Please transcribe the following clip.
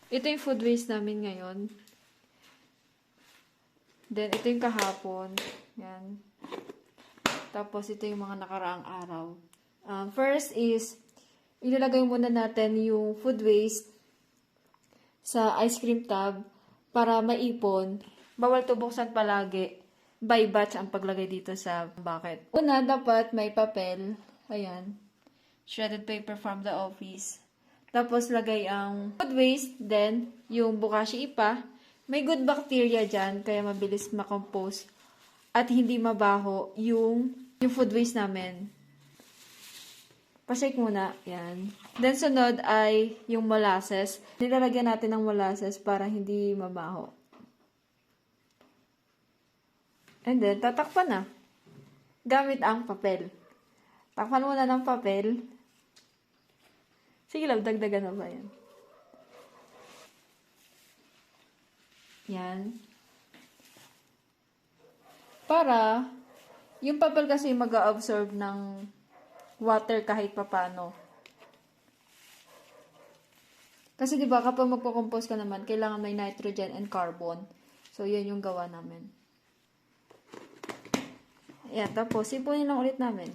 Ito yung food waste namin ngayon. Then, ito yung kahapon. Yan. Tapos, ito yung mga nakaraang araw. First is, ilalagay muna natin yung food waste sa ice cream tub para maipon. Bawal to buksan palagi. By batch ang paglagay dito sa bucket. Una, dapat may papel. Ayan. Shredded paper from the office. Tapos, lagay ang food waste. Then, yung bokashi ipa. May good bacteria dyan, kaya mabilis makompose. At hindi mabaho yung food waste namin. Pasake muna. Yan. Then, sunod ay yung molasses. Nilalagyan natin ng molasses para hindi mabaho. And then, tatakpan na. Gamit ang papel. Takpan muna ng papel. Sige lang, dagdagan na ba yan? Yan. Para, yung papel kasi mag-absorb ng water kahit papano. Kasi 'di ba kapag magko-compose ka naman, kailangan may nitrogen and carbon. So 'yan yung gawa namin. Ayan, tapos ipunin lang ulit namin.